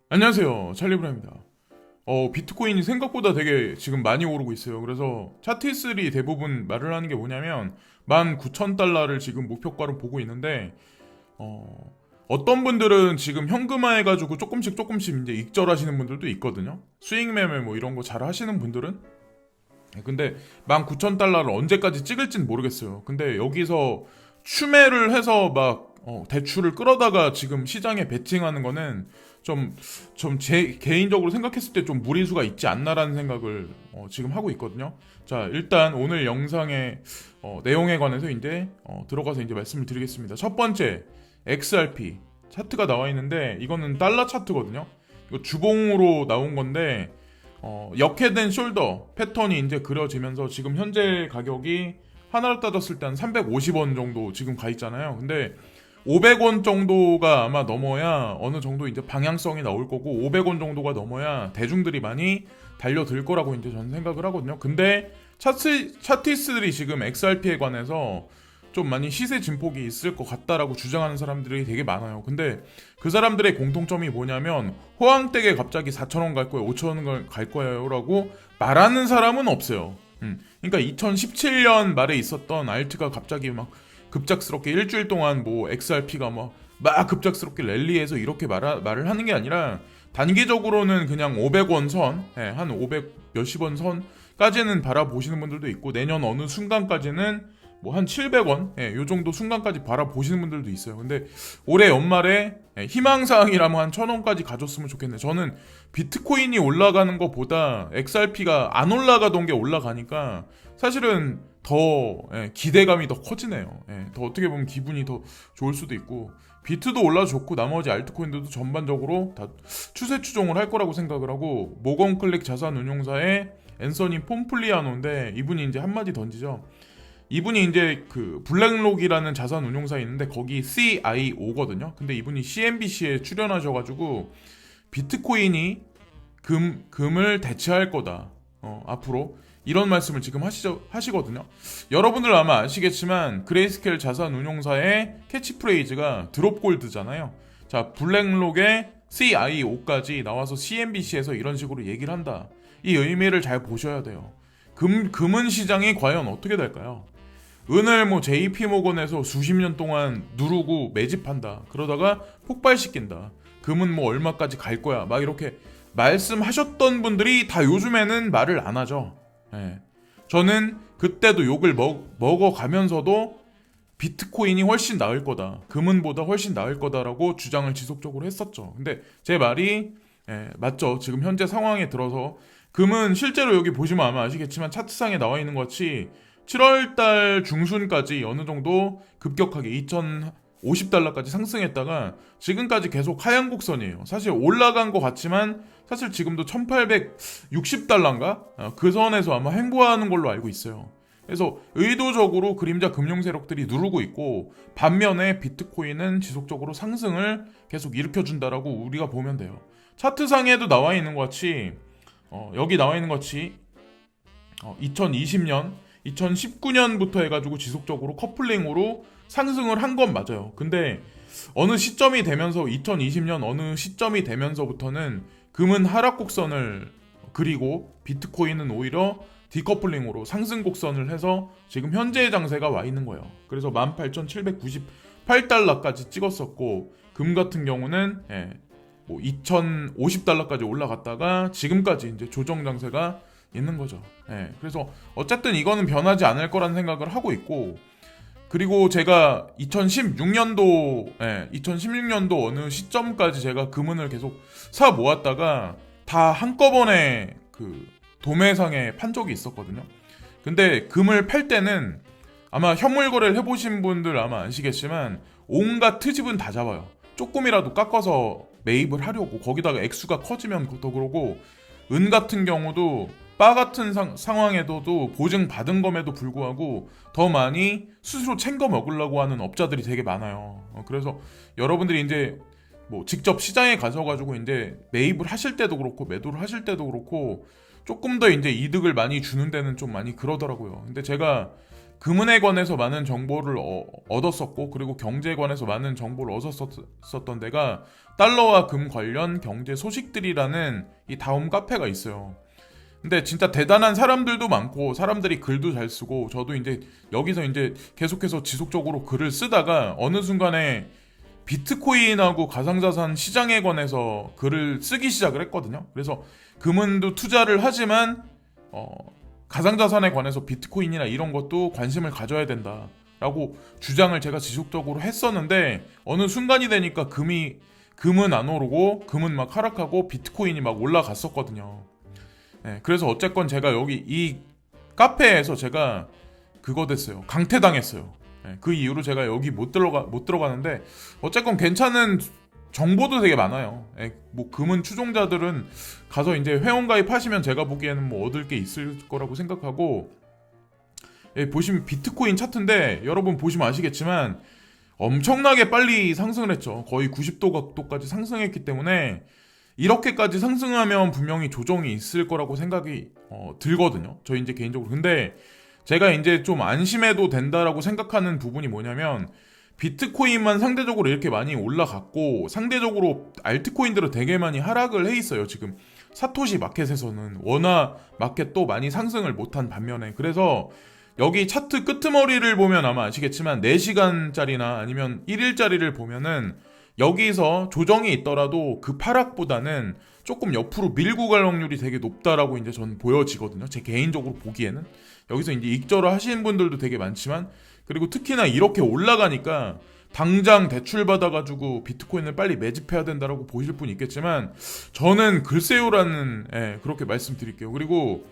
안녕하세요. 찰리브라입니다. 비트코인이 생각보다 되게 지금 많이 오르고 있어요. 그래서 차트들이 대부분 말을 하는 게 뭐냐면 19,000달러를 지금 목표가로 보고 있는데 어떤 분들은 지금 현금화해가지고 조금씩 이제 익절하시는 분들도 있거든요. 수익 매매 뭐 이런 거 잘 하시는 분들은. 근데 19,000달러를 언제까지 찍을진 모르겠어요. 근데 여기서 추매를 해서 막 대출을 끌어다가 지금 시장에 베팅하는 거는 좀 제 개인적으로 생각했을 때 좀 무리수가 있지 않나라는 생각을 지금 하고 있거든요. 자, 일단 오늘 영상의 내용에 관해서 이제 들어가서 이제 말씀을 드리겠습니다. 첫 번째, XRP 차트가 나와 있는데 이거는 달러 차트거든요. 이거 주봉으로 나온 건데 역해된 숄더 패턴이 이제 그려지면서 지금 현재 가격이 하나로 따졌을 때 한 350원 정도 지금 가 있잖아요. 근데 500원 정도가 아마 넘어야 어느 정도 이제 방향성이 나올 거고 500원 정도가 넘어야 대중들이 많이 달려들 거라고 이제 저는 생각을 하거든요. 근데 차티스들이 지금 XRP에 관해서 좀 많이 시세 진폭이 있을 것 같다라고 주장하는 사람들이 되게 많아요. 근데 그 사람들의 공통점이 뭐냐면 호황댁에 갑자기 4,000원 갈 거예요, 5,000원 갈 거예요라고 말하는 사람은 없어요. 그러니까 2017년 말에 있었던 알트가 갑자기 막 급작스럽게 일주일 동안 뭐 XRP가 막 급작스럽게 랠리해서 이렇게 말을 하는 게 아니라 단기적으로는 그냥 500원 선, 한 500 몇십 원 선까지는 바라보시는 분들도 있고 내년 어느 순간까지는 뭐 한 700원, 요 정도 순간까지 바라보시는 분들도 있어요. 근데 올해 연말에 희망사항이라면 한 1,000원까지 가졌으면 좋겠네. 저는 비트코인이 올라가는 것보다 XRP가 안 올라가던 게 올라가니까 사실은 더 기대감이 더 커지네요. 더 어떻게 보면 기분이 더 좋을 수도 있고 비트도 올라줬고 나머지 알트코인들도 전반적으로 다 추세 추종을 할 거라고 생각을 하고 모건클릭 자산운용사의 앤서니 폼플리아노인데 이분이 이제 한마디 던지죠. 이분이 이제 그 블랙록이라는 자산 운용사에 있는데 거기 CIO거든요. 근데 이분이 CNBC에 출연하셔가지고 비트코인이 금을 대체할 거다. 앞으로 이런 말씀을 지금 하시거든요. 여러분들 아마 아시겠지만 그레이스케일 자산 운용사의 캐치프레이즈가 드롭골드잖아요. 자, 블랙록의 CIO까지 나와서 CNBC에서 이런 식으로 얘기를 한다. 이 의미를 잘 보셔야 돼요. 금은 시장이 과연 어떻게 될까요? 은을 뭐 JP모건에서 수십 년 동안 누르고 매집한다. 그러다가 폭발시킨다. 금은 뭐 얼마까지 갈 거야. 막 이렇게 말씀하셨던 분들이 다 요즘에는 말을 안 하죠. 저는 그때도 욕을 먹어가면서도 비트코인이 훨씬 나을 거다. 금은보다 훨씬 나을 거다라고 주장을 지속적으로 했었죠. 근데 제 말이 맞죠. 지금 현재 상황에 들어서 금은 실제로 여기 보시면 아마 아시겠지만 차트상에 나와 있는 것 같이 7월달 중순까지 어느 정도 급격하게 2,050달러까지 상승했다가 지금까지 계속 하향 곡선이에요. 사실 올라간 것 같지만 사실 지금도 1,860달러인가? 그 선에서 아마 횡보하는 걸로 알고 있어요. 그래서 의도적으로 그림자 금융 세력들이 누르고 있고 반면에 비트코인은 지속적으로 상승을 계속 일으켜준다라고 우리가 보면 돼요. 차트상에도 나와 있는 것 같이 여기 나와 있는 것 같이 2020년 2019년부터 해가지고 지속적으로 커플링으로 상승을 한 건 맞아요. 근데 어느 시점이 되면서 2020년 어느 시점이 되면서부터는 금은 하락 곡선을 그리고 비트코인은 오히려 디커플링으로 상승 곡선을 해서 지금 현재의 장세가 와 있는 거예요. 그래서 18,798달러까지 찍었었고 금 같은 경우는 뭐 2,050달러까지 올라갔다가 지금까지 이제 조정 장세가 있는 거죠. 그래서 어쨌든 이거는 변하지 않을 거라는 생각을 하고 있고 그리고 제가 2016년도 어느 시점까지 제가 금은을 계속 사 모았다가 다 한꺼번에 그 도매상에 판 적이 있었거든요. 근데 금을 팔 때는 아마 현물 거래를 해보신 분들 아마 아시겠지만 온갖 트집은 다 잡아요. 조금이라도 깎아서 매입을 하려고 거기다가 액수가 커지면 더 그러고 은 같은 경우도 바 같은 상황에도 보증 받은 검에도 불구하고 더 많이 스스로 챙겨 먹으려고 하는 업자들이 되게 많아요. 그래서 여러분들이 이제 뭐 직접 시장에 가셔가지고 이제 매입을 하실 때도 그렇고 매도를 하실 때도 그렇고 조금 더 이제 이득을 많이 주는 데는 좀 많이 그러더라고요. 근데 제가 금은에 관해서 많은 정보를 얻었었고, 그리고 경제에 관해서 많은 정보를 얻었었던 데가 달러와 금 관련 경제 소식들이라는 이 다음 카페가 있어요. 근데 진짜 대단한 사람들도 많고, 사람들이 글도 잘 쓰고, 저도 이제 여기서 이제 계속해서 지속적으로 글을 쓰다가 어느 순간에 비트코인하고 가상자산 시장에 관해서 글을 쓰기 시작을 했거든요. 그래서 금은도 투자를 하지만 가상자산에 관해서 비트코인이나 이런 것도 관심을 가져야 된다라고 주장을 제가 지속적으로 했었는데, 어느 순간이 되니까 금은 안 오르고 금은 막 하락하고 비트코인이 막 올라갔었거든요. 네, 그래서 어쨌건 제가 여기 이 카페에서 제가 그거 됐어요. 강퇴당했어요. 네, 그 이후로 제가 여기 못 들어가는데, 어쨌건 괜찮은 정보도 되게 많아요. 네, 뭐 금은 추종자들은 가서 이제 회원가입하시면 제가 보기에는 뭐 얻을 게 있을 거라고 생각하고, 예, 보시면 비트코인 차트인데 여러분 보시면 아시겠지만 엄청나게 빨리 상승을 했죠. 거의 90도 각도까지 상승했기 때문에 이렇게까지 상승하면 분명히 조정이 있을 거라고 생각이 들거든요. 저 이제 개인적으로. 근데 제가 이제 좀 안심해도 된다라고 생각하는 부분이 뭐냐면, 비트코인만 상대적으로 이렇게 많이 올라갔고 상대적으로 알트코인들은 되게 많이 하락을 해 있어요. 지금 사토시 마켓에서는 워낙 마켓도 많이 상승을 못한 반면에, 그래서 여기 차트 끄트머리를 보면 아마 아시겠지만 4시간짜리나 아니면 1일짜리를 보면은 여기서 조정이 있더라도 그 하락보다는 조금 옆으로 밀고 갈 확률이 되게 높다라고 이제 전 보여지거든요. 제 개인적으로 보기에는. 여기서 이제 익절을 하시는 분들도 되게 많지만, 그리고 특히나 이렇게 올라가니까 당장 대출 받아가지고 비트코인을 빨리 매집해야 된다라고 보실 분이 있겠지만, 저는 글쎄요라는, 그렇게 말씀드릴게요. 그리고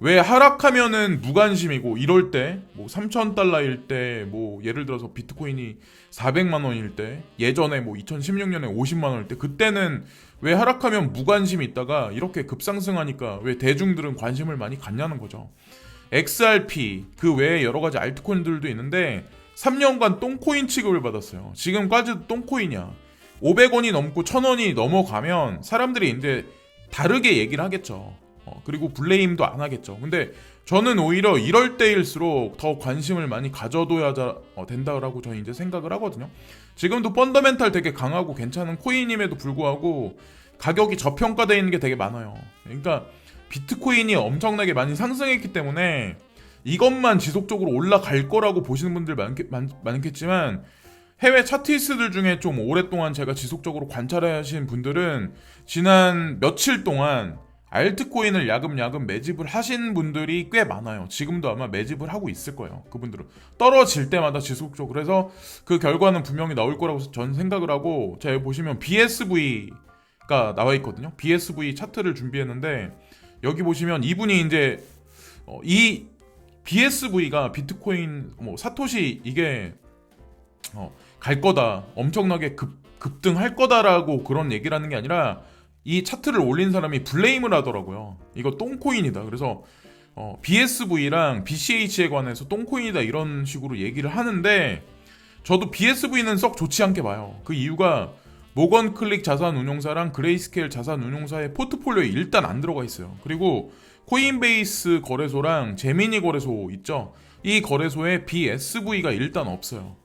왜 하락하면은 무관심이고, 이럴 때 뭐 3,000달러일 때, 뭐 예를 들어서 비트코인이 400만 원일 때, 예전에 뭐 2016년에 50만 원일 때, 그때는 왜 하락하면 무관심이 있다가 이렇게 급상승하니까 왜 대중들은 관심을 많이 갖냐는 거죠. XRP 그 외에 여러 가지 알트코인들도 있는데 3년간 똥코인 취급을 받았어요. 지금까지도 똥코인이야. 500원이 넘고 1000원이 넘어가면 사람들이 이제 다르게 얘기를 하겠죠. 그리고 블레임도 안 하겠죠. 근데 저는 오히려 이럴 때일수록 더 관심을 많이 가져둬야 된다라고 저는 이제 생각을 하거든요. 지금도 펀더멘탈 되게 강하고 괜찮은 코인임에도 불구하고 가격이 저평가되어 있는 게 되게 많아요. 그러니까 비트코인이 엄청나게 많이 상승했기 때문에 이것만 지속적으로 올라갈 거라고 보시는 분들 많겠지만, 해외 차트리스트들 중에 좀 오랫동안 제가 지속적으로 관찰하신 분들은 지난 며칠 동안 알트코인을 야금야금 매집을 하신 분들이 꽤 많아요. 지금도 아마 매집을 하고 있을 거예요. 그분들은 떨어질 때마다 지속적으로 해서 그 결과는 분명히 나올 거라고 전 생각을 하고, 자 여기 보시면 BSV가 나와 있거든요. BSV 차트를 준비했는데 여기 보시면 이분이 이제 이 BSV가 비트코인 뭐 사토시 이게 갈 거다, 엄청나게 급등할 거다라고 그런 얘기를 하는 게 아니라 이 차트를 올린 사람이 블레임을 하더라고요. 이거 똥코인이다. 그래서 BSV랑 BCH에 관해서 똥코인이다 이런 식으로 얘기를 하는데, 저도 BSV는 썩 좋지 않게 봐요. 그 이유가 모건클릭 자산운용사랑 그레이스케일 자산운용사의 포트폴리오에 일단 안 들어가 있어요. 그리고 코인베이스 거래소랑 제미니 거래소 있죠. 이 거래소에 BSV가 일단 없어요.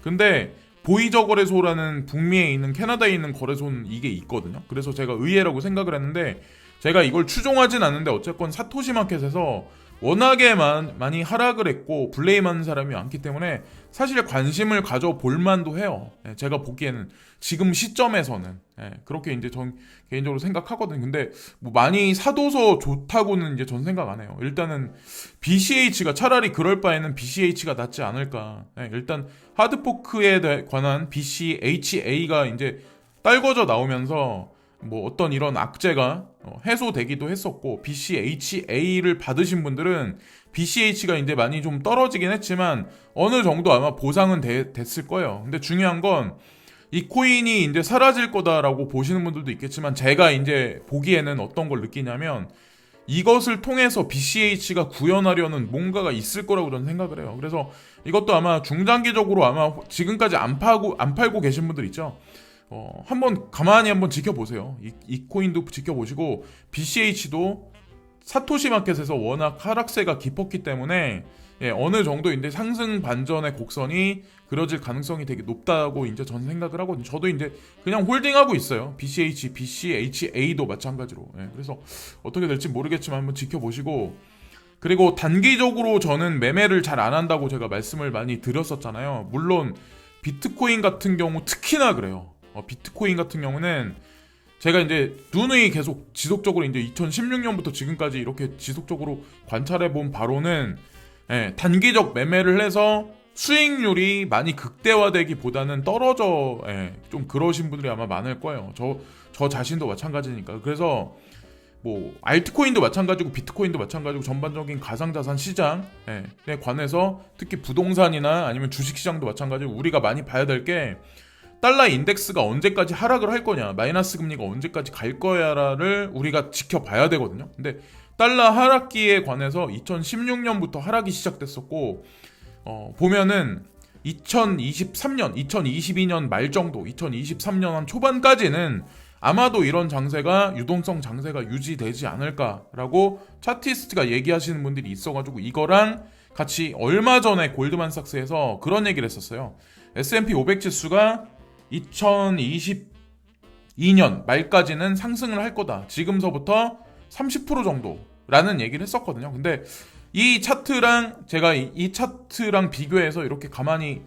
근데 보이저 거래소라는 북미에 있는 캐나다에 있는 거래소는 이게 있거든요. 그래서 제가 의외라고 생각을 했는데, 제가 이걸 추종하진 않는데 어쨌건 사토시 마켓에서 워낙에 많이 하락을 했고 블레임하는 사람이 많기 때문에 사실 관심을 가져볼 만도 해요. 제가 보기에는 지금 시점에서는 그렇게 이제 전 개인적으로 생각하거든요. 근데 뭐 많이 사둬서 좋다고는 이제 전 생각 안 해요. 일단은 BCH가 차라리 그럴 바에는 BCH가 낫지 않을까. 일단 하드포크에 관한 BCHA가 이제 딸궈져 나오면서 뭐 어떤 이런 악재가 해소되기도 했었고, BCHA를 받으신 분들은 BCH가 이제 많이 좀 떨어지긴 했지만 어느 정도 아마 보상은 됐을 거예요. 근데 중요한 건 이 코인이 이제 사라질 거다라고 보시는 분들도 있겠지만, 제가 이제 보기에는 어떤 걸 느끼냐면 이것을 통해서 BCH가 구현하려는 뭔가가 있을 거라고 저는 생각을 해요. 그래서 이것도 아마 중장기적으로 아마 지금까지 안 팔고 계신 분들 있죠. 한번 가만히 한번 지켜보세요. 이 코인도 지켜보시고, BCH도 사토시 마켓에서 워낙 하락세가 깊었기 때문에 어느 정도 이제 상승 반전의 곡선이 그려질 가능성이 되게 높다고 이제 저는 생각을 하거든요. 저도 이제 그냥 홀딩하고 있어요. BCH, BCHA도 마찬가지로. 그래서 어떻게 될지 모르겠지만 한번 지켜보시고, 그리고 단기적으로 저는 매매를 잘 안 한다고 제가 말씀을 많이 드렸었잖아요. 물론 비트코인 같은 경우 특히나 그래요. 비트코인 같은 경우는 제가 이제 누누이 계속 지속적으로 이제 2016년부터 지금까지 이렇게 지속적으로 관찰해 본 바로는 단기적 매매를 해서 수익률이 많이 극대화되기보다는 떨어져 좀 그러신 분들이 아마 많을 거예요. 저 자신도 마찬가지니까. 그래서 뭐 알트코인도 마찬가지고 비트코인도 마찬가지고 전반적인 가상자산 시장에 관해서 특히 부동산이나 아니면 주식시장도 마찬가지고 우리가 많이 봐야 될 게 달러 인덱스가 언제까지 하락을 할 거냐, 마이너스 금리가 언제까지 갈 거야를 우리가 지켜봐야 되거든요. 근데 달러 하락기에 관해서 2016년부터 하락이 시작됐었고, 보면은 2023년, 2022년 말 정도, 2023년 한 초반까지는 아마도 이런 장세가 유동성 장세가 유지되지 않을까라고 차티스트가 얘기하시는 분들이 있어가지고 이거랑 같이 얼마 전에 골드만삭스에서 그런 얘기를 했었어요. S&P 500 지수가 2022년 말까지는 상승을 할 거다. 지금서부터 30% 정도라는 얘기를 했었거든요. 근데 이 차트랑 제가 이 차트랑 비교해서 이렇게 가만히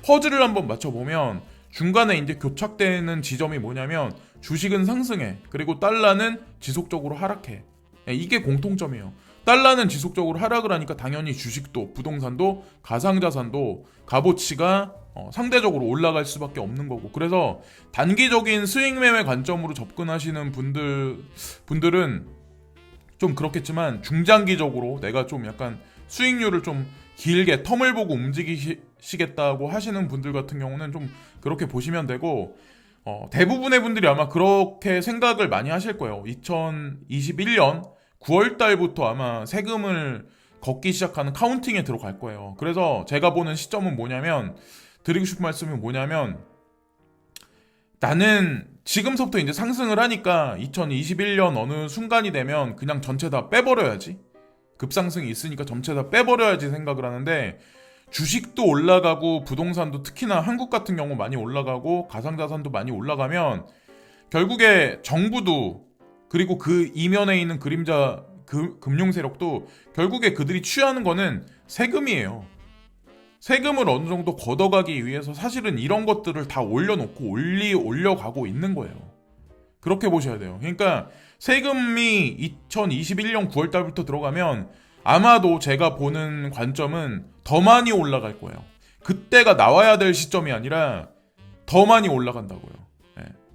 퍼즐을 한번 맞춰보면 중간에 이제 교착되는 지점이 뭐냐면 주식은 상승해. 그리고 달러는 지속적으로 하락해. 이게 공통점이에요. 달러는 지속적으로 하락을 하니까 당연히 주식도, 부동산도, 가상자산도 값어치가 상대적으로 올라갈 수밖에 없는 거고. 그래서 단기적인 수익 매매 관점으로 접근하시는 분들은 좀 그렇겠지만 중장기적으로 내가 좀 약간 수익률을 좀 길게 텀을 보고 움직이시겠다고 하시는 분들 같은 경우는 좀 그렇게 보시면 되고, 대부분의 분들이 아마 그렇게 생각을 많이 하실 거예요. 2021년 9월 달부터 아마 세금을 걷기 시작하는 카운팅에 들어갈 거예요. 그래서 제가 보는 시점은 뭐냐면, 드리고 싶은 말씀이 뭐냐면, 나는 지금서부터 이제 상승을 하니까 2021년 어느 순간이 되면 그냥 전체 다 빼버려야지. 급상승이 있으니까 전체 다 빼버려야지 생각을 하는데, 주식도 올라가고 부동산도 특히나 한국 같은 경우 많이 올라가고 가상자산도 많이 올라가면 결국에 정부도, 그리고 그 이면에 있는 그림자 금융 세력도 결국에 그들이 취하는 거는 세금이에요. 세금을 어느 정도 걷어가기 위해서 사실은 이런 것들을 다 올려놓고 올려가고 있는 거예요. 그렇게 보셔야 돼요. 그러니까 세금이 2021년 9월 달부터 들어가면 아마도 제가 보는 관점은 더 많이 올라갈 거예요. 그때가 나와야 될 시점이 아니라 더 많이 올라간다고요.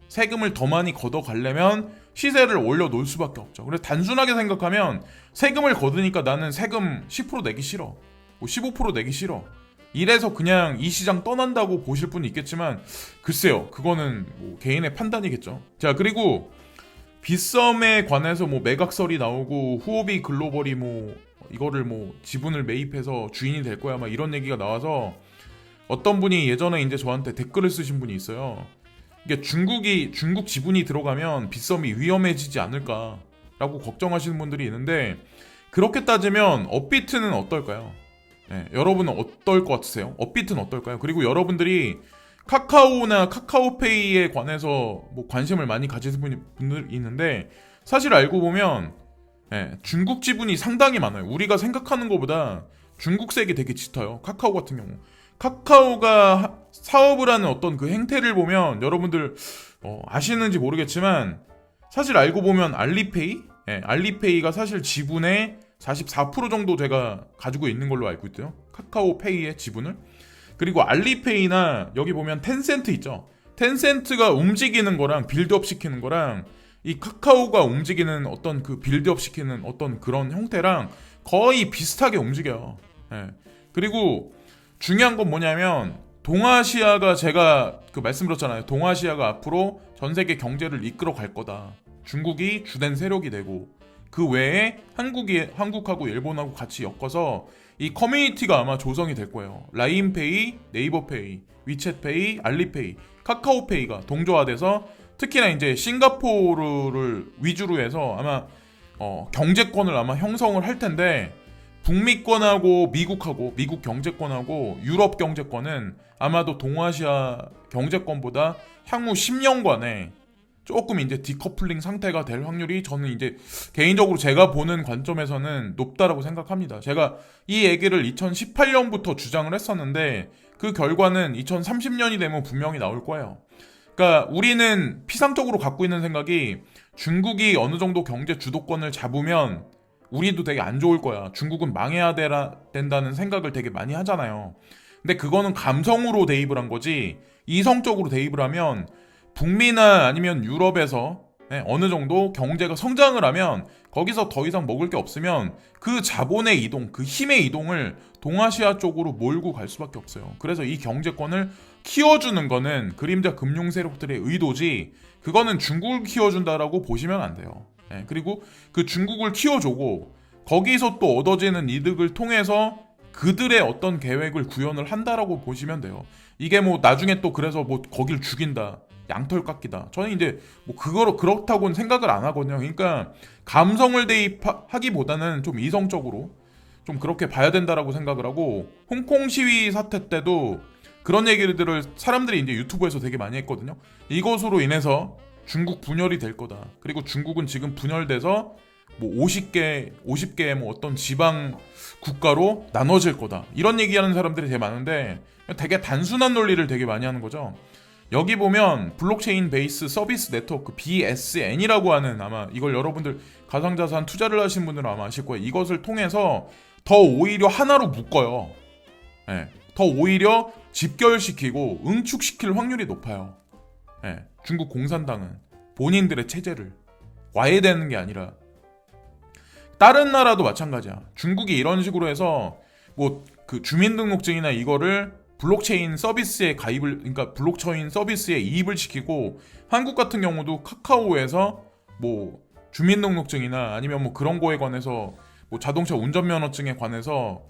세금을 더 많이 걷어가려면 시세를 올려놓을 수밖에 없죠. 그래서 단순하게 생각하면 세금을 걷으니까 나는 세금 10% 내기 싫어, 15% 내기 싫어, 이래서 그냥 이 시장 떠난다고 보실 분이 있겠지만 글쎄요, 그거는 뭐 개인의 판단이겠죠. 자, 그리고 빗썸에 관해서 뭐 매각설이 나오고 후오비 글로벌이 뭐 이거를 뭐 지분을 매입해서 주인이 될 거야 막 이런 얘기가 나와서 어떤 분이 예전에 이제 저한테 댓글을 쓰신 분이 있어요. 이게 중국 지분이 들어가면 빗썸이 위험해지지 않을까라고 걱정하시는 분들이 있는데, 그렇게 따지면 업비트는 어떨까요? 여러분은 어떨 것 같으세요? 업비트는 어떨까요? 그리고 여러분들이 카카오나 카카오페이에 관해서 뭐 관심을 많이 가지는 분들이 있는데, 사실 알고 보면 중국 지분이 상당히 많아요. 우리가 생각하는 것보다 중국색이 되게 짙어요. 카카오 같은 경우. 카카오가 사업을 하는 어떤 그 행태를 보면 여러분들 아시는지 모르겠지만 사실 알고 보면 알리페이가 사실 지분의 44% 정도 제가 가지고 있는 걸로 알고 있대요. 카카오페이의 지분을. 그리고 알리페이나 여기 보면 텐센트 있죠. 텐센트가 움직이는 거랑 빌드업 시키는 거랑 이 카카오가 움직이는 어떤 그 빌드업 시키는 어떤 그런 형태랑 거의 비슷하게 움직여요. 그리고 중요한 건 뭐냐면 동아시아가, 제가 그 말씀드렸잖아요. 동아시아가 앞으로 전 세계 경제를 이끌어 갈 거다. 중국이 주된 세력이 되고 그 외에 한국하고 일본하고 같이 엮어서 이 커뮤니티가 아마 조성이 될 거예요. 라인페이, 네이버페이, 위챗페이, 알리페이, 카카오페이가 동조화돼서 특히나 이제 싱가포르를 위주로 해서 아마 경제권을 아마 형성을 할 텐데, 북미권하고 미국하고 미국 경제권하고 유럽 경제권은 아마도 동아시아 경제권보다 향후 10년간에 조금 이제 디커플링 상태가 될 확률이 저는 이제 개인적으로 제가 보는 관점에서는 높다라고 생각합니다. 제가 이 얘기를 2018년부터 주장을 했었는데 그 결과는 2030년이 되면 분명히 나올 거예요. 그러니까 우리는 피상적으로 갖고 있는 생각이 중국이 어느 정도 경제 주도권을 잡으면 우리도 되게 안 좋을 거야. 중국은 망해야 된다는 생각을 되게 많이 하잖아요. 근데 그거는 감성으로 대입을 한 거지 이성적으로 대입을 하면 북미나 아니면 유럽에서 어느 정도 경제가 성장을 하면 거기서 더 이상 먹을 게 없으면 그 자본의 이동, 그 힘의 이동을 동아시아 쪽으로 몰고 갈 수밖에 없어요. 그래서 이 경제권을 키워주는 거는 그림자 금융 세력들의 의도지 그거는 중국을 키워준다라고 보시면 안 돼요. 그리고 그 중국을 키워주고 거기서 또 얻어지는 이득을 통해서 그들의 어떤 계획을 구현을 한다라고 보시면 돼요. 이게 뭐 나중에 또 그래서 뭐 거길 죽인다. 양털 깎기다. 저는 이제 뭐 그거로 그렇다고는 생각을 안 하거든요. 그러니까 감성을 대입하기보다는 좀 이성적으로 좀 그렇게 봐야 된다라고 생각을 하고 홍콩 시위 사태 때도 그런 얘기들을 사람들이 이제 유튜브에서 되게 많이 했거든요. 이것으로 인해서 중국 분열이 될 거다. 그리고 중국은 지금 분열돼서 뭐 50개의 뭐 어떤 지방 국가로 나눠질 거다. 이런 얘기하는 사람들이 되게 많은데 되게 단순한 논리를 되게 많이 하는 거죠. 여기 보면 블록체인 베이스 서비스 네트워크 BSN이라고 하는 아마 이걸 여러분들 가상자산 투자를 하신 분들은 아마 아실 거예요. 이것을 통해서 더 오히려 하나로 묶어요. 더 오히려 집결시키고 응축시킬 확률이 높아요. 중국 공산당은 본인들의 체제를 와해되는 게 아니라 다른 나라도 마찬가지야. 중국이 이런 식으로 해서 뭐 그 주민등록증이나 이거를 블록체인 서비스에 그러니까 블록체인 서비스에 이입을 시키고 한국 같은 경우도 카카오에서 뭐 주민등록증이나 아니면 뭐 그런 거에 관해서 뭐 자동차 운전면허증에 관해서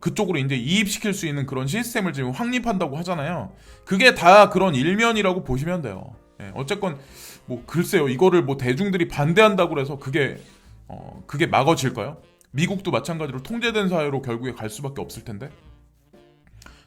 그쪽으로 이제 이입시킬 수 있는 그런 시스템을 지금 확립한다고 하잖아요. 그게 다 그런 일면이라고 보시면 돼요. 어쨌건 뭐 글쎄요, 이거를 뭐 대중들이 반대한다고 해서 그게 막아질까요? 미국도 마찬가지로 통제된 사회로 결국에 갈 수밖에 없을 텐데.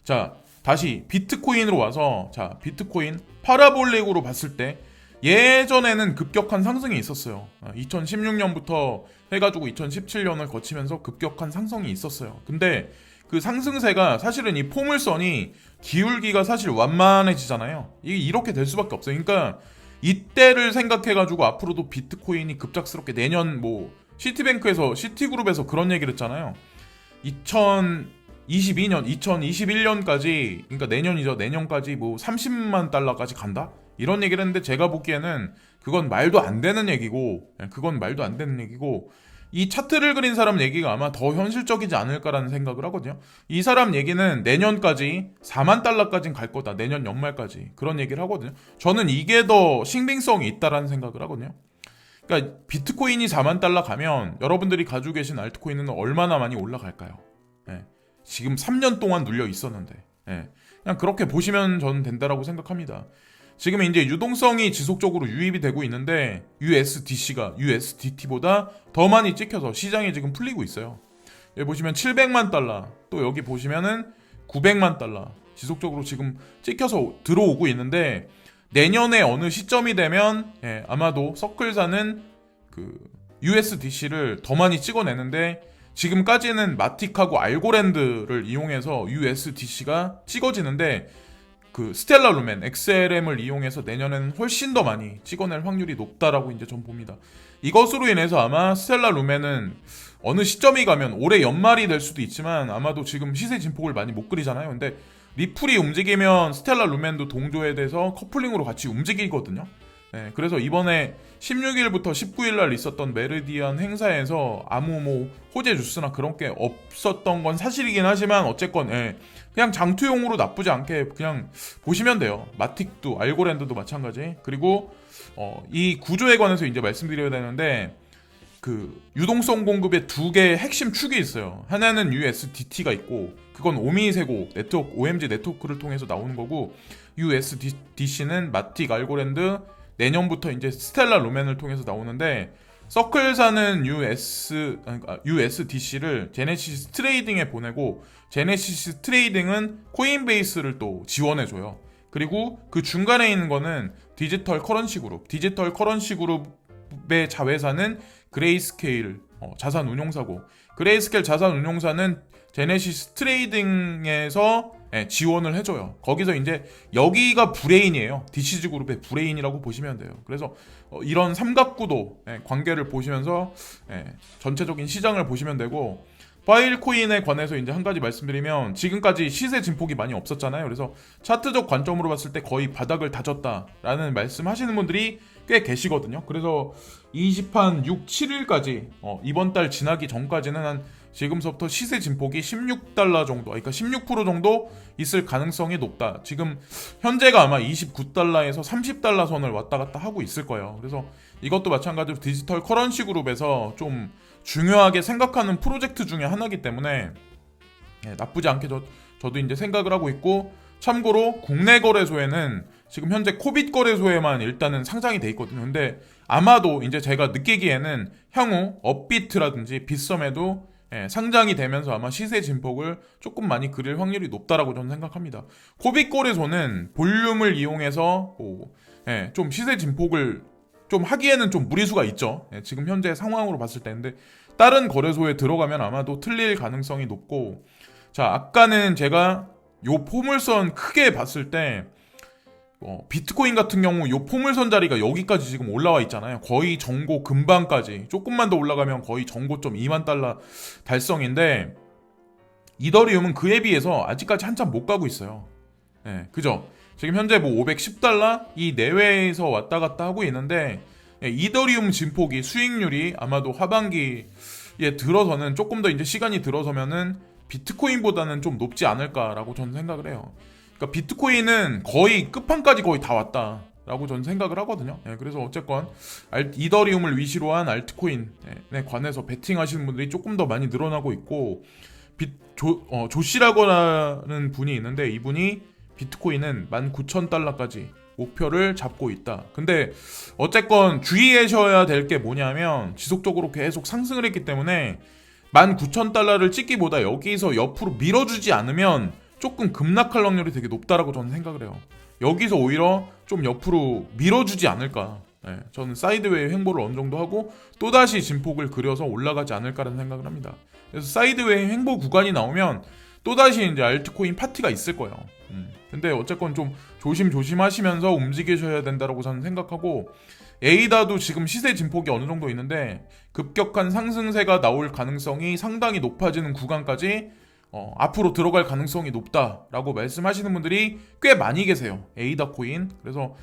자, 다시 비트코인으로 와서 자, 비트코인 파라볼릭으로 봤을 때 예전에는 급격한 상승이 있었어요. 2016년부터 해가지고 2017년을 거치면서 급격한 상승이 있었어요. 근데 그 상승세가 사실은 이 포물선이 기울기가 사실 완만해지잖아요. 이게 이렇게 될 수밖에 없어요. 그러니까 이때를 생각해가지고 앞으로도 비트코인이 급작스럽게 내년 뭐 시티그룹에서 그런 얘기를 했잖아요. 2021년까지 그러니까 내년이죠. 내년까지 뭐 30만 달러까지 간다? 이런 얘기를 했는데 제가 보기에는 그건 말도 안 되는 얘기고 이 차트를 그린 사람 얘기가 아마 더 현실적이지 않을까라는 생각을 하거든요. 이 사람 얘기는 내년까지 4만 달러까지는 갈 거다. 내년 연말까지 그런 얘기를 하거든요. 저는 이게 더 신빙성이 있다라는 생각을 하거든요. 그러니까 비트코인이 4만 달러 가면 여러분들이 가지고 계신 알트코인은 얼마나 많이 올라갈까요? 지금 3년 동안 눌려 있었는데 그냥 그렇게 보시면 저는 된다라고 생각합니다. 지금 이제 유동성이 지속적으로 유입이 되고 있는데 USDC가 USDT보다 더 많이 찍혀서 시장이 지금 풀리고 있어요. 여기 보시면 700만 달러, 또 여기 보시면은 900만 달러 지속적으로 지금 찍혀서 들어오고 있는데 내년에 어느 시점이 되면 아마도 서클사는 그 USDC를 더 많이 찍어내는데 지금까지는 마틱하고 알고랜드를 이용해서 USDC가 찍어지는데 그 스텔라 루멘 XLM을 이용해서 내년에는 훨씬 더 많이 찍어낼 확률이 높다라고 이제 전 봅니다. 이것으로 인해서 아마 스텔라 루멘은 어느 시점이 가면 올해 연말이 될 수도 있지만 아마도 지금 시세 진폭을 많이 못 그리잖아요. 근데 리플이 움직이면 스텔라 루멘도 동조에 대해서 커플링으로 같이 움직이거든요. 그래서 이번에 16일부터 19일 날 있었던 메르디안 행사에서 아무 뭐 호재 뉴스나 그런 게 없었던 건 사실이긴 하지만 어쨌건 그냥 장투용으로 나쁘지 않게 그냥 보시면 돼요. 마틱도 알고랜드도 마찬가지. 그리고 이 구조에 관해서 이제 말씀드려야 되는데 그 유동성 공급의 두 개의 핵심 축이 있어요. 하나는 USDT가 있고 그건 오미세고 네트워크 OMG 네트워크를 통해서 나오는 거고 USDC는 마틱 알고랜드 내년부터 이제 스텔라 루멘을 통해서 나오는데 서클사는 USDC를 제네시스 트레이딩에 보내고 제네시스 트레이딩은 코인베이스를 또 지원해줘요. 그리고 그 중간에 있는 거는 디지털 커런시 그룹의 자회사는 그레이스케일 자산운용사고, 그레이스케일 자산운용사는 제네시스 트레이딩에서 지원을 해줘요. 거기서 이제 여기가 브레인이에요. DCG 그룹의 브레인이라고 보시면 돼요. 그래서 이런 삼각구도 관계를 보시면서 전체적인 시장을 보시면 되고, 파일코인에 관해서 이제 한 가지 말씀드리면, 지금까지 시세 진폭이 많이 없었잖아요. 그래서 차트적 관점으로 봤을 때 거의 바닥을 다졌다라는 말씀하시는 분들이 꽤 계시거든요. 그래서 20한 6, 7일까지 이번 달 지나기 전까지는 한 지금서부터 시세 진폭이 16달러 정도, 그러니까 16% 정도 있을 가능성이 높다. 지금 현재가 아마 29달러에서 30달러 선을 왔다 갔다 하고 있을 거예요. 그래서 이것도 마찬가지로 디지털 커런시 그룹에서 좀 중요하게 생각하는 프로젝트 중에 하나이기 때문에 나쁘지 않게 저도 이제 생각을 하고 있고, 참고로 국내 거래소에는 지금 현재 코빗 거래소에만 일단은 상장이 돼 있거든요. 근데 아마도 이제 제가 느끼기에는 향후 업비트라든지 빗썸에도 상장이 되면서 아마 시세 진폭을 조금 많이 그릴 확률이 높다라고 저는 생각합니다. 코빗 거래소는 볼륨을 이용해서 좀 시세 진폭을 좀 하기에는 좀 무리수가 있죠. 지금 현재 상황으로 봤을 때. 근데 다른 거래소에 들어가면 아마도 틀릴 가능성이 높고, 자, 아까는 제가 요 포물선 크게 봤을 때 비트코인 같은 경우 요 포물선 자리가 여기까지 지금 올라와 있잖아요. 거의 정고 근방까지, 조금만 더 올라가면 거의 정고점 2만 달러 달성인데, 이더리움은 그에 비해서 아직까지 한참 못 가고 있어요. 그죠? 지금 현재 뭐 510달러 이 내외에서 왔다 갔다 하고 있는데, 이더리움 진폭이 수익률이 아마도 하반기에 들어서는 조금 더 이제 시간이 들어서면은 비트코인보다는 좀 높지 않을까라고 저는 생각을 해요. 그러니까 비트코인은 거의 끝판까지 거의 다 왔다라고 저는 생각을 하거든요. 그래서 어쨌건 이더리움을 위시로 한 알트코인에 관해서 베팅하시는 분들이 조금 더 많이 늘어나고 있고, 조씨라고라는 분이 있는데, 이분이 비트코인은 19,000달러까지 목표를 잡고 있다. 근데 어쨌건 주의하셔야 될 게 뭐냐면, 지속적으로 계속 상승을 했기 때문에 19,000달러를 찍기보다 여기서 옆으로 밀어주지 않으면 조금 급락할 확률이 되게 높다라고 저는 생각을 해요. 여기서 오히려 좀 옆으로 밀어주지 않을까. 저는 사이드웨이 횡보를 어느 정도 하고 또다시 진폭을 그려서 올라가지 않을까라는 생각을 합니다. 그래서 사이드웨이 횡보 구간이 나오면 또다시 이제 알트코인 파티가 있을 거예요. 근데 어쨌건 좀 조심하시면서 움직이셔야 된다라고 저는 생각하고, 에이다도 지금 시세 진폭이 어느 정도 있는데 급격한 상승세가 나올 가능성이 상당히 높아지는 구간까지 앞으로 들어갈 가능성이 높다라고 말씀하시는 분들이 꽤 많이 계세요. 에이다 코인. 그래서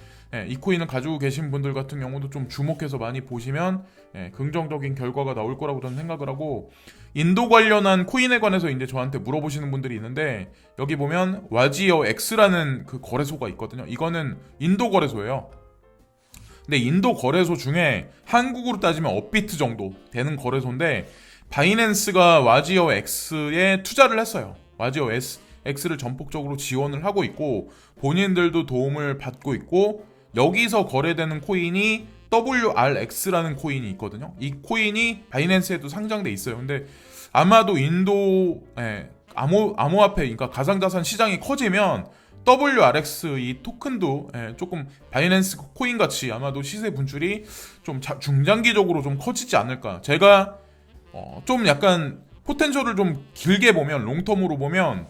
이 코인을 가지고 계신 분들 같은 경우도 좀 주목해서 많이 보시면 긍정적인 결과가 나올 거라고 저는 생각을 하고, 인도 관련한 코인에 관해서 이제 저한테 물어보시는 분들이 있는데, 여기 보면 와지어 X라는 그 거래소가 있거든요. 이거는 인도 거래소예요. 근데 인도 거래소 중에 한국으로 따지면 업비트 정도 되는 거래소인데, 바이낸스가 와지어 X에 투자를 했어요. 와지어 X를 전폭적으로 지원을 하고 있고, 본인들도 도움을 받고 있고, 여기서 거래되는 코인이 WRX라는 코인이 있거든요. 이 코인이 바이낸스에도 상장돼 있어요. 근데 아마도 인도 암호화폐, 그러니까 가상자산 시장이 커지면 WRX 이 토큰도 조금 바이낸스 코인 같이 아마도 시세 분출이 좀 중장기적으로 좀 커지지 않을까. 제가 좀 약간 포텐셜을 좀 길게 보면, 롱텀으로 보면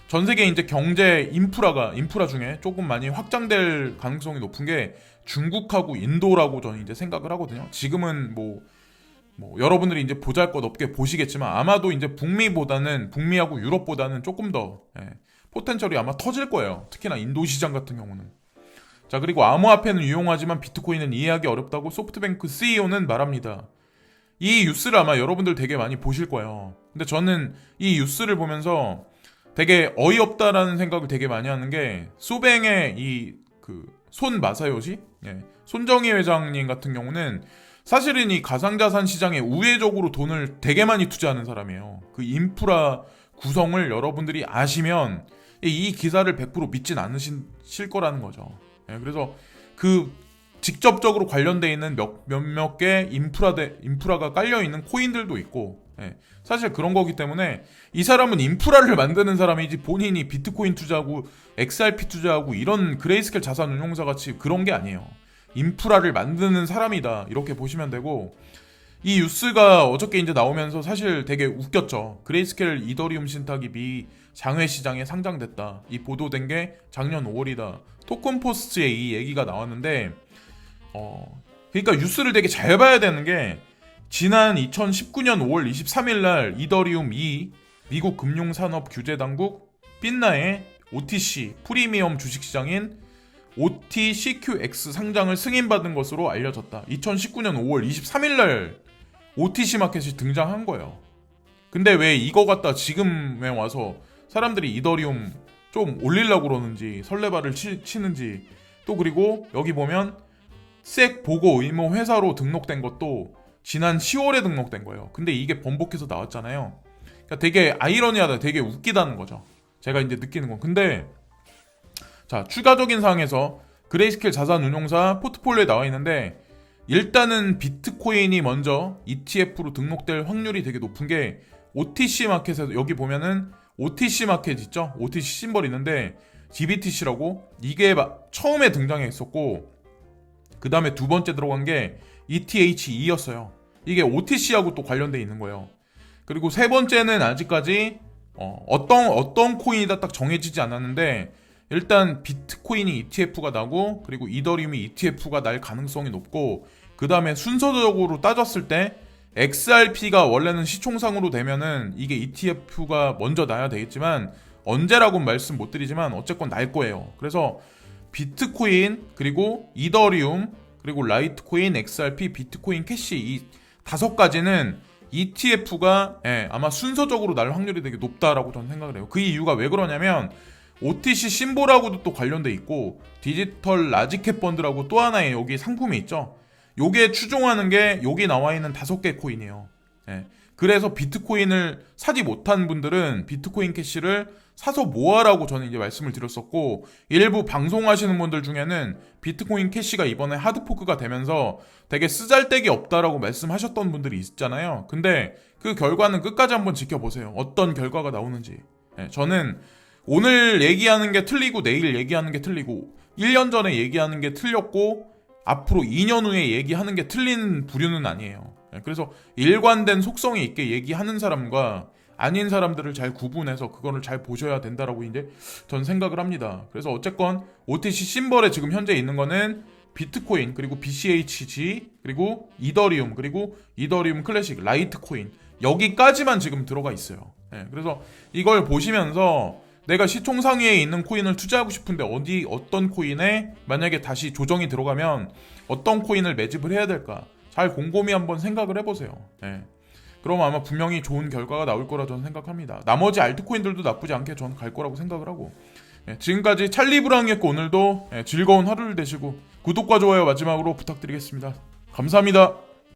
전 세계 이제 경제 인프라 중에 조금 많이 확장될 가능성이 높은 게 중국하고 인도라고 저는 이제 생각을 하거든요. 지금은 뭐 여러분들이 이제 보잘것없게 보시겠지만, 아마도 이제 북미하고 유럽보다는 조금 더 포텐셜이 아마 터질 거예요. 특히나 인도 시장 같은 경우는. 자, 그리고 암호화폐는 유용하지만 비트코인은 이해하기 어렵다고 소프트뱅크 CEO는 말합니다. 이 뉴스를 아마 여러분들 되게 많이 보실 거예요. 근데 저는 이 뉴스를 보면서 되게 어이없다라는 생각을 되게 많이 하는 게, 소뱅의 손 마사요시? 손정희 회장님 같은 경우는 사실은 이 가상자산 시장에 우회적으로 돈을 되게 많이 투자하는 사람이에요. 그 인프라 구성을 여러분들이 아시면 이 기사를 100% 믿진 않으실 거라는 거죠. 그래서 그 직접적으로 관련돼 있는 몇몇 개 인프라가 깔려 있는 코인들도 있고, 예. 사실 그런 거기 때문에 이 사람은 인프라를 만드는 사람이지 본인이 비트코인 투자하고 XRP 투자하고 이런 그레이스켈 자산 운용사 같이 그런 게 아니에요. 인프라를 만드는 사람이다, 이렇게 보시면 되고, 이 뉴스가 어저께 이제 나오면서 사실 되게 웃겼죠. 그레이스켈 이더리움 신탁이 미 장외 시장에 상장됐다. 이 보도된 게 작년 5월이다. 토큰포스트에 이 얘기가 나왔는데, 그러니까 뉴스를 되게 잘 봐야 되는 게, 지난 2019년 5월 23일 날 이더리움 2 미국 금융산업규제당국 빛나의 OTC 프리미엄 주식시장인 OTCQX 상장을 승인받은 것으로 알려졌다. 2019년 5월 23일 날 OTC 마켓이 등장한 거예요. 근데 왜 이거 갖다 지금에 와서 사람들이 이더리움 좀 올리려고 그러는지 설레발을 치는지, 또 그리고 여기 보면 색 보고 의무 회사로 등록된 것도 지난 10월에 등록된 거예요. 근데 이게 번복해서 나왔잖아요. 그러니까 되게 아이러니하다, 되게 웃기다는 거죠. 제가 이제 느끼는 건. 근데 자, 추가적인 사항에서 그레이스켈 자산운용사 포트폴리오에 나와 있는데, 일단은 비트코인이 먼저 ETF로 등록될 확률이 되게 높은 게 OTC 마켓에서, 여기 보면은 OTC 마켓 있죠? OTC 심벌 있는데 GBTC라고 이게 처음에 등장했었고, 그 다음에 두 번째 들어간 게 ETH2였어요. 이게 OTC하고 또 관련돼 있는 거예요. 그리고 세 번째는 아직까지 어떤 코인이다 딱 정해지지 않았는데, 일단 비트코인이 ETF가 나고, 그리고 이더리움이 ETF가 날 가능성이 높고, 그 다음에 순서적으로 따졌을 때 XRP가 원래는 시총상으로 되면은 이게 ETF가 먼저 나야 되겠지만, 언제라고는 말씀 못 드리지만 어쨌건 날 거예요. 그래서 비트코인, 그리고 이더리움, 그리고 라이트코인, XRP, 비트코인 캐시, 이 5가지는 ETF가 아마 순서적으로 날 확률이 되게 높다라고 저는 생각을 해요. 그 이유가 왜 그러냐면, OTC 심볼하고도 또 관련돼 있고, 디지털 라지캡 펀드라고 또 하나의 여기 상품이 있죠. 요게 추종하는 게 여기 나와 있는 5개 코인이에요. 그래서 비트코인을 사지 못한 분들은 비트코인 캐시를 사서 모아라고 저는 이제 말씀을 드렸었고, 일부 방송하시는 분들 중에는 비트코인 캐시가 이번에 하드포크가 되면서 되게 쓰잘데기 없다라고 말씀하셨던 분들이 있잖아요. 근데 그 결과는 끝까지 한번 지켜보세요. 어떤 결과가 나오는지. 저는 오늘 얘기하는 게 틀리고 내일 얘기하는 게 틀리고 1년 전에 얘기하는 게 틀렸고 앞으로 2년 후에 얘기하는 게 틀린 부류는 아니에요. 그래서 일관된 속성이 있게 얘기하는 사람과 아닌 사람들을 잘 구분해서 그거를 잘 보셔야 된다라고 이제 전 생각을 합니다. 그래서 어쨌건 OTC 심벌에 지금 현재 있는 거는 비트코인, 그리고 BCHG, 그리고 이더리움, 그리고 이더리움 클래식, 라이트코인, 여기까지만 지금 들어가 있어요. 그래서 이걸 보시면서 내가 시총 상위에 있는 코인을 투자하고 싶은데 어떤 코인에 만약에 다시 조정이 들어가면 어떤 코인을 매집을 해야 될까, 잘 곰곰이 한번 생각을 해보세요. 그럼 아마 분명히 좋은 결과가 나올 거라 저는 생각합니다. 나머지 알트코인들도 나쁘지 않게 저는 갈 거라고 생각을 하고, 지금까지 찰리브라운이었고, 오늘도 즐거운 하루를 되시고 구독과 좋아요 마지막으로 부탁드리겠습니다. 감사합니다.